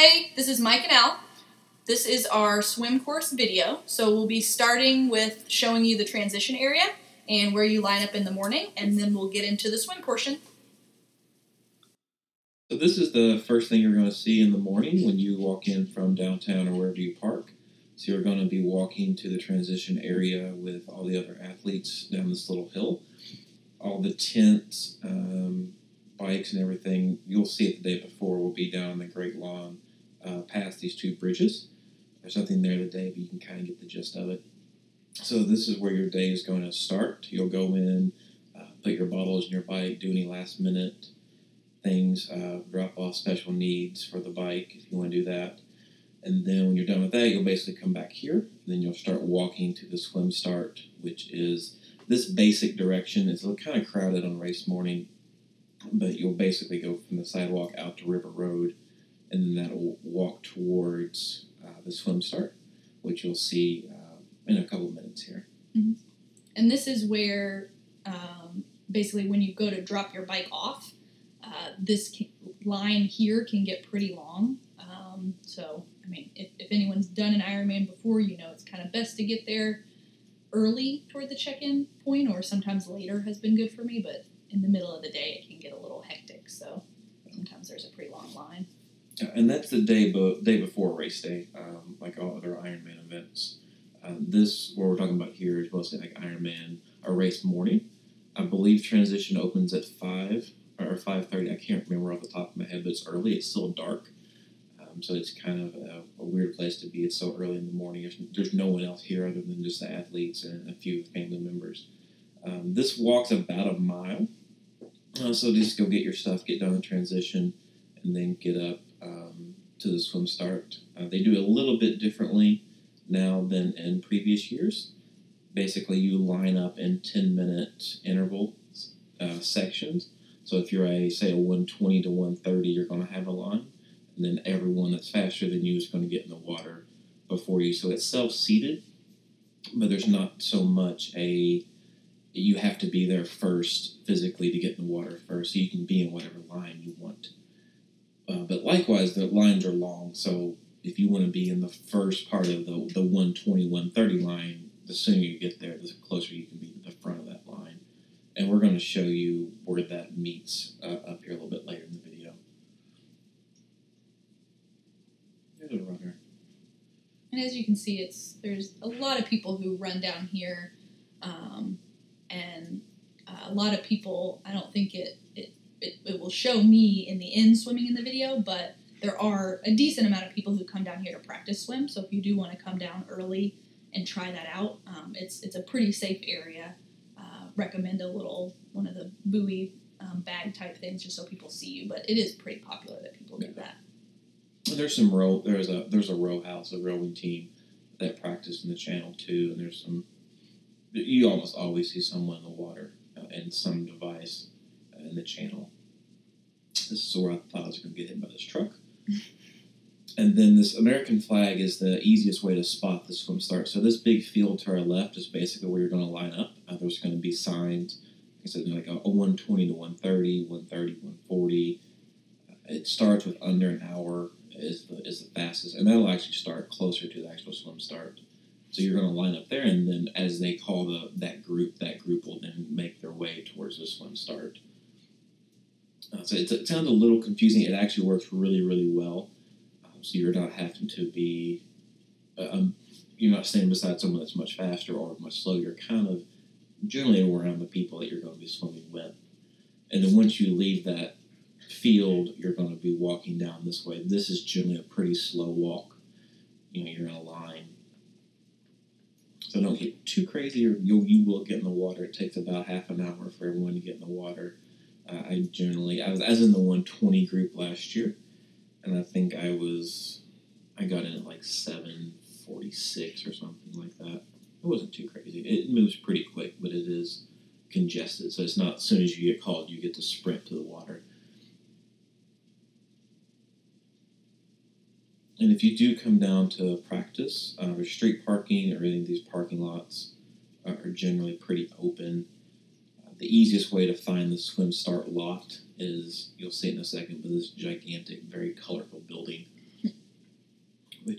Hey, this is Mike and Al. This is our swim course video. So we'll be starting with showing you the transition area and where you line up in the morning, and then we'll get into the swim portion. So this is the first thing you're going to see in the morning when you walk in from downtown or wherever you park. So you're going to be walking to the transition area with all the other athletes down this little hill. All the tents, bikes and everything, you'll see it the day before, will be down the Great Lawn past these two bridges. There's nothing there today, but you can kind of get the gist of it. So this is where your day is going to start. You'll go in, put your bottles in your bike, do any last minute things, drop off special needs for the bike if you want to do that. And then when you're done with that, you'll basically come back here. And then you'll start walking to the swim start, which is this basic direction. It's kind of crowded on race morning, but you'll basically go from the sidewalk out to River Road, and then that'll walk towards the swim start, which you'll see in a couple of minutes here. Mm-hmm. And this is where basically when you go to drop your bike off, this line here can get pretty long. So, I mean, if anyone's done an Ironman before, you know it's kind of best to get there early toward the check-in point, or sometimes later has been good for me, but in the middle of the day it can get a little hectic, so sometimes there's a pretty long line. And that's the day before race day, like all other Ironman events. This, what we're talking about here, is mostly like Ironman, a race morning. I believe transition opens at 5 or 5:30. I can't remember off the top of my head, but it's early. It's still dark. So it's kind of a weird place to be. It's so early in the morning. There's no one else here other than just the athletes and a few family members. This walk's about a mile. So just go get your stuff, get done the transition, and then get up to the swim start. They do it a little bit differently now than in previous years. Basically, you line up in 10-minute interval sections. So if you're say a 120 to 130, you're going to have a line. And then everyone that's faster than you is going to get in the water before you. So it's self-seated, but there's not so much you have to be there first physically to get in the water first, so you can be in whatever line you want. But likewise, the lines are long, so if you want to be in the first part of the 120, 130 line, the sooner you get there, the closer you can be to the front of that line. And we're going to show you where that meets up here a little bit later in the video. There's a runner. And as you can see, there's a lot of people who run down here, and a lot of people, I don't think it will show me in the end swimming in the video, but there are a decent amount of people who come down here to practice swim. So if you do want to come down early and try that out, it's a pretty safe area. Recommend one of the buoy bag type things just so people see you, but it is pretty popular that people do that. There's a row house, a rowing team that practice in the channel too, and you almost always see someone in the water and some device in the channel. This is where I thought I was going to get hit by this truck. And then this American flag is the easiest way to spot the swim start. So this big field to our left is basically where you're going to line up. There's going to be signs, like I said, like a 120 to 130, 130, 140. It starts with under an hour is the fastest, and that'll actually start closer to the actual swim start. So you're going to line up there, and then as they call that group will then make their way towards the swim start. So it sounds a little confusing. It actually works really, really well. So you're not having to be, you're not standing beside someone that's much faster or much slower. You're kind of generally around the people that you're going to be swimming with. And then once you leave that field, you're going to be walking down this way. This is generally a pretty slow walk. You're in a line. So don't get too crazy, or you will get in the water. It takes about half an hour for everyone to get in the water. I was in the 120 group last year, and I think I got in at like 7:46 or something like that. It wasn't too crazy. It moves pretty quick, but it is congested. So it's not as soon as you get called, you get to sprint to the water. And if you do come down to practice, or street parking or any of these parking lots are generally pretty open. The easiest way to find the swim start lot is, you'll see it in a second, but this gigantic, very colorful building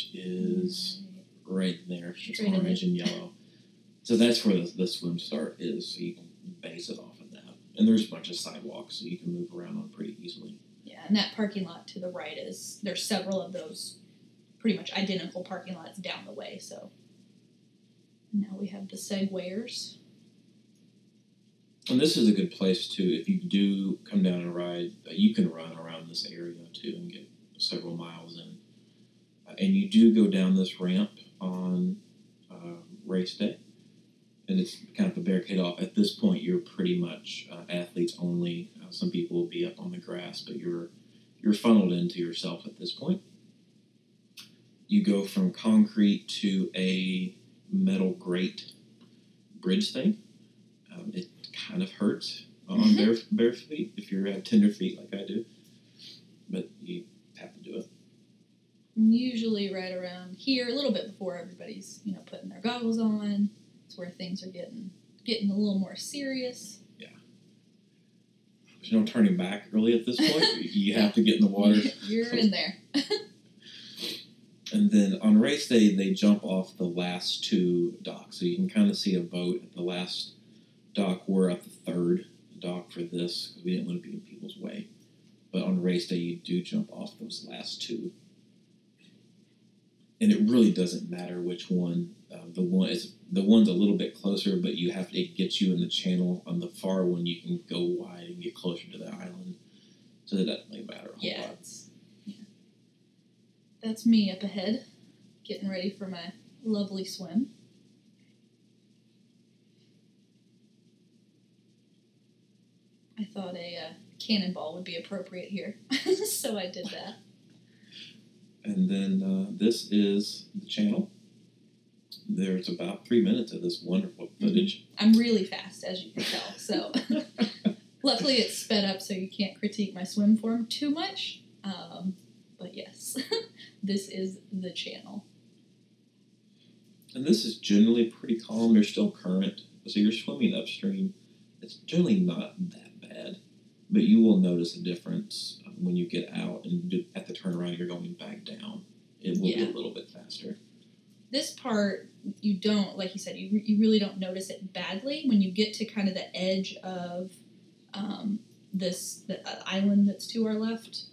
which is right there. It's Straight in orange and yellow. So that's where the swim start is, so you can base it off of that. And there's a bunch of sidewalks, so you can move around on pretty easily. Yeah, and that parking lot to the right there's several of those pretty much identical parking lots down the way, so now we have the Segwayers. And this is a good place, too. If you do come down and ride, you can run around this area, too, and get several miles in. And you do go down this ramp on race day. And it's kind of a barricade off. At this point, you're pretty much athletes only. Some people will be up on the grass, but you're funneled into yourself at this point. You go from concrete to a metal grate bridge thing. It kind of hurts on bare feet if you have tender feet like I do, but you have to do it. Usually right around here, a little bit before everybody's putting their goggles on. It's where things are getting a little more serious. Yeah. There's no turning back really at this point. You have to get in the water. You're in there. And then on race day, they jump off the last two docks. So you can kind of see a boat at the last dock. We're at the third dock for this because we didn't want to be in people's way. But on race day, you do jump off those last two. And it really doesn't matter which one. The one's a little bit closer, but it gets you in the channel. On the far one, you can go wide and get closer to the island. So that doesn't really matter a whole lot. That's me up ahead, getting ready for my lovely swim. I thought a cannonball would be appropriate here, so I did that. And then this is the channel. There's about 3 minutes of this wonderful footage. I'm really fast, as you can tell, so luckily it's sped up so you can't critique my swim form too much. But yes, this is the channel. And this is generally pretty calm. There's still current, so you're swimming upstream. It's generally not that bad, but you will notice a difference when you get out and at the turnaround you're going back down. It will be a little bit faster. This part, you don't, like you said, you really don't notice it badly. When you get to kind of the edge of the island that's to our left,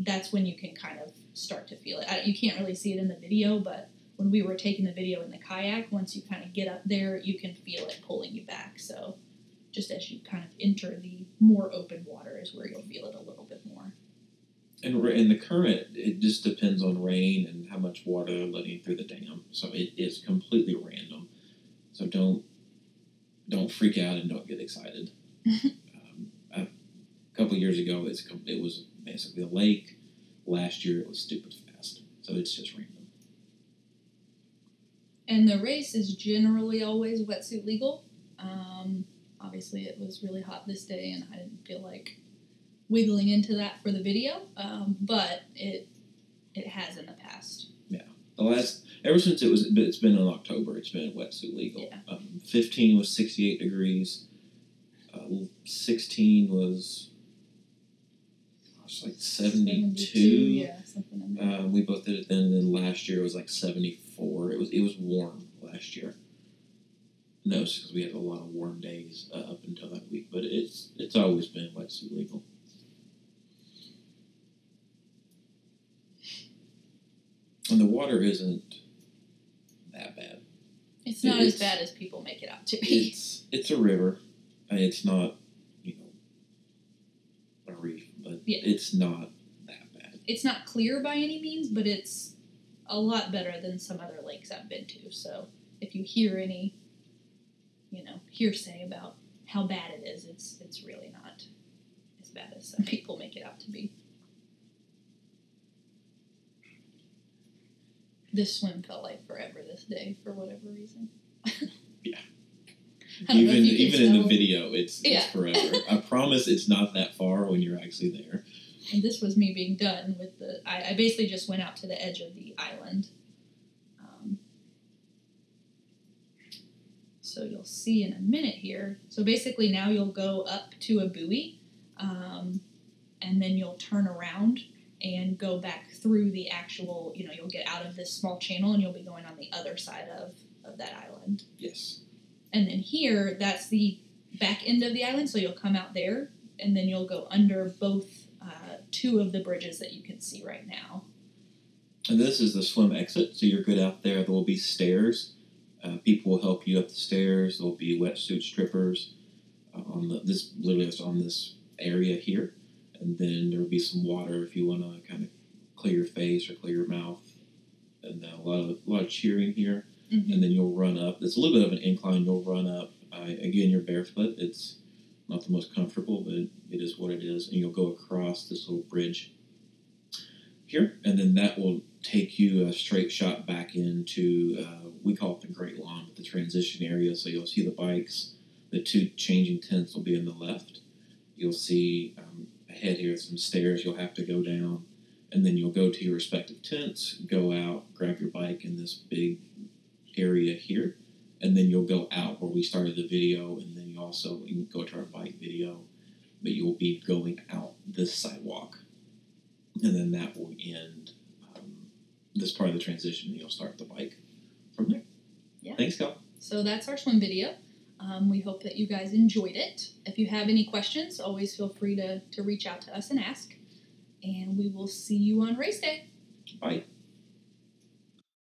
that's when you can kind of start to feel it. You can't really see it in the video, but when we were taking the video in the kayak, once you kind of get up there, you can feel it pulling you back. So just as you kind of enter the more open water is where you'll feel it a little bit more. And the current, it just depends on rain and how much water they're letting through the dam. So it is completely random. So don't freak out and don't get excited. A couple of years ago, it was basically a lake. Last year, it was stupid fast. So it's just random. And the race is generally always wetsuit legal. Obviously, it was really hot this day, and I didn't feel like wiggling into that for the video, but it has in the past. Yeah, ever since it's been in October, it's been wetsuit legal. Yeah. 15 was 68 degrees. 16 was like 72. Yeah, something in there. We both did it then, and then last year it was like 74. It was warm last year. No, it's because we had a lot of warm days up until that week, but it's always been wetsuit legal. And the water isn't that bad. It's not as bad as people make it out to be. It's a river. It's not, a reef, but it's not that bad. It's not clear by any means, but it's a lot better than some other lakes I've been to. So if you hear any, hearsay about how bad it is, it's really not as bad as some people make it out to be. This swim felt like forever this day for whatever reason. Yeah. Even in the video, it's forever. I promise it's not that far when you're actually there. And this was me being done with I basically just went out to the edge of the island. So you'll see in a minute here. So basically now you'll go up to a buoy, and then you'll turn around and go back through the actual, you'll get out of this small channel and you'll be going on the other side of that island. Yes. And then here, that's the back end of the island, so you'll come out there, and then you'll go under both two of the bridges that you can see right now. And this is the swim exit, so you're good out there. There will be stairs. People will help you up the stairs. There will be wetsuit strippers on this area here. And then there will be some water if you want to kind of clear your face or clear your mouth. And a lot of cheering here. Mm-hmm. And then you'll run up. It's a little bit of an incline. You'll run up. Again, you're barefoot. It's not the most comfortable, but it is what it is. And you'll go across this little bridge here, and then that will take you a straight shot back into, we call it the Great Lawn, the transition area. So you'll see the bikes. The two changing tents will be in the left. You'll see ahead here some stairs you'll have to go down, and then you'll go to your respective tents, go out, grab your bike in this big area here, and then you'll go out where we started the video, and then you can go to our bike video, but you'll be going out this sidewalk, and then that will end this part of the transition, and you'll start the bike from there. Yeah. Thanks, Cal. So that's our swim video. We hope that you guys enjoyed it. If you have any questions, always feel free to reach out to us and ask, and we will see you on race day. Bye.